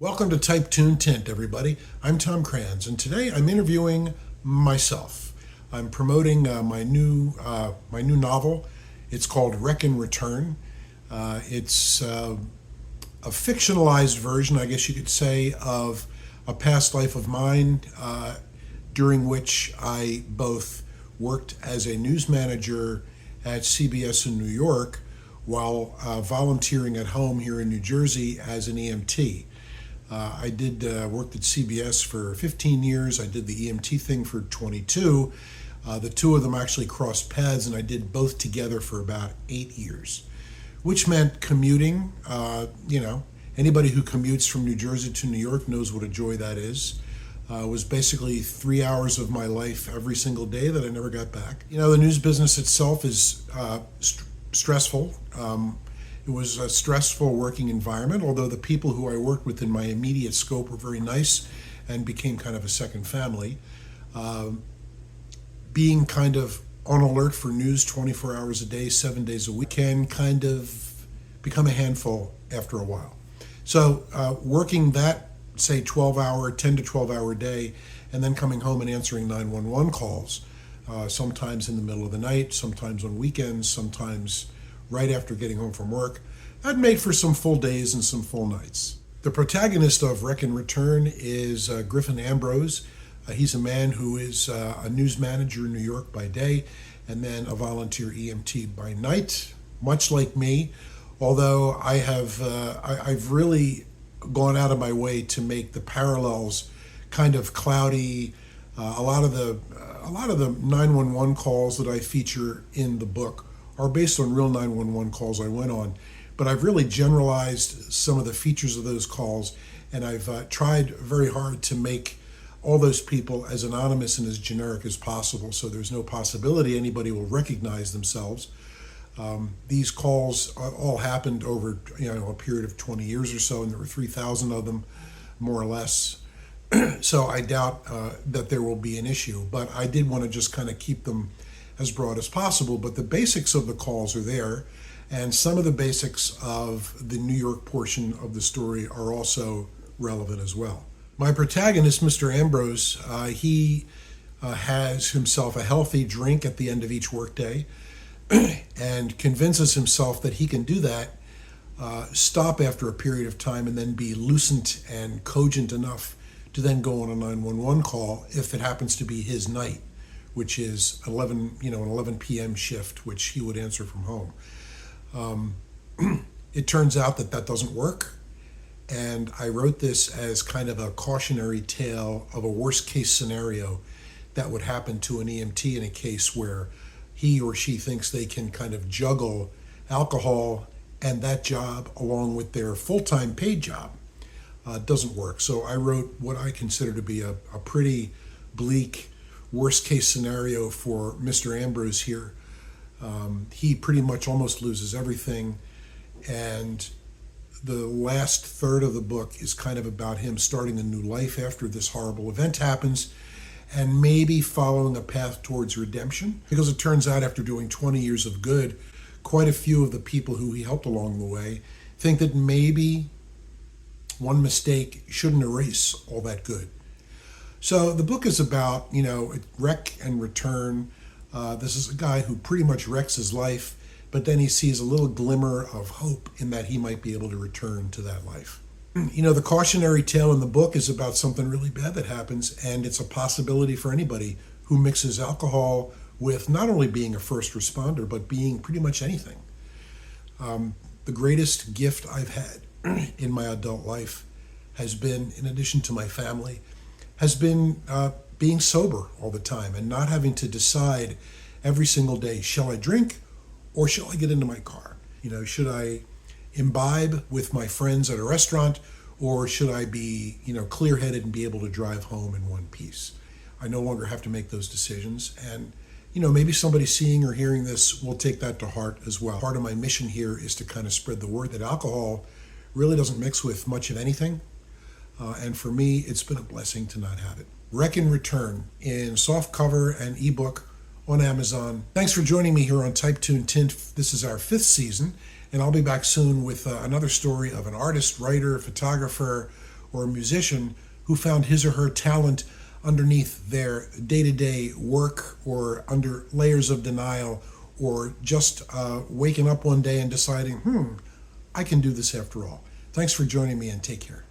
Welcome to Type Tune Tint, everybody. I'm Tom Kranz, and today I'm interviewing myself. I'm promoting my new novel. It's called Wreck and Return. It's a fictionalized version, I guess you could say, of a past life of mine, during which I both worked as a news manager at CBS in New York while volunteering at home here in New Jersey as an EMT. I did worked at CBS for 15 years. I did the EMT thing for 22. The two of them actually crossed paths, and I did both together for about 8 years, which meant commuting. Anybody who commutes from New Jersey to New York knows what a joy that is. It was basically 3 hours of my life every single day that I never got back. The news business itself is stressful. It was a stressful working environment, although the people who I worked with in my immediate scope were very nice and became kind of a second family. Being kind of on alert for news 24 hours a day, 7 days a week can kind of become a handful after a while. So working that, say, 10 to 12 hour day, and then coming home and answering 911 calls, sometimes in the middle of the night, sometimes on weekends, sometimes right after getting home from work, that made for some full days and some full nights. The protagonist of Wreck and Return is Griffin Ambrose. He's a man who is a news manager in New York by day and then a volunteer EMT by night, much like me, although I've really gone out of my way to make the parallels kind of cloudy. A lot of the 911 calls that I feature in the book are based on real 911 calls I went on, but I've really generalized some of the features of those calls, and I've tried very hard to make all those people as anonymous and as generic as possible, so there's no possibility anybody will recognize themselves. These calls all happened over a period of 20 years or so, and there were 3,000 of them, more or less. So I doubt that there will be an issue, but I did want to just kind of keep them as broad as possible. But the basics of the calls are there, and some of the basics of the New York portion of the story are also relevant as well. My protagonist, Mr. Ambrose, he has himself a healthy drink at the end of each workday and convinces himself that he can do that, stop after a period of time, and then be lucent and cogent enough to then go on a 911 call if it happens to be his night, which is an 11 p.m. shift, which he would answer from home. It turns out that doesn't work, and I wrote this as kind of a cautionary tale of a worst case scenario that would happen to an EMT in a case where he or she thinks they can kind of juggle alcohol and that job along with their full-time paid job. Doesn't work. So I wrote what I consider to be a pretty bleak worst case scenario for Mr. Ambrose here. He pretty much almost loses everything, and the last third of the book is kind of about him starting a new life after this horrible event happens, and maybe following a path towards redemption, because it turns out after doing 20 years of good, quite a few of the people who he helped along the way think that maybe one mistake shouldn't erase all that good. So the book is about, wreck and return. This is a guy who pretty much wrecks his life, but then he sees a little glimmer of hope in that he might be able to return to that life. The cautionary tale in the book is about something really bad that happens, and it's a possibility for anybody who mixes alcohol with not only being a first responder, but being pretty much anything. The greatest gift I've had in my adult life has been, in addition to my family, has been being sober all the time and not having to decide every single day, shall I drink or shall I get into my car? Should I imbibe with my friends at a restaurant, or should I be, clear-headed and be able to drive home in one piece? I no longer have to make those decisions, and maybe somebody seeing or hearing this will take that to heart as well. Part of my mission here is to kind of spread the word that alcohol really doesn't mix with much of anything, and for me, it's been a blessing to not have it. Wreck and Return in softcover and ebook on Amazon. Thanks for joining me here on Type Tune Tint. This is our 5th season, and I'll be back soon with another story of an artist, writer, photographer, or a musician who found his or her talent underneath their day-to-day work or under layers of denial, or just waking up one day and deciding, I can do this after all. Thanks for joining me, and take care.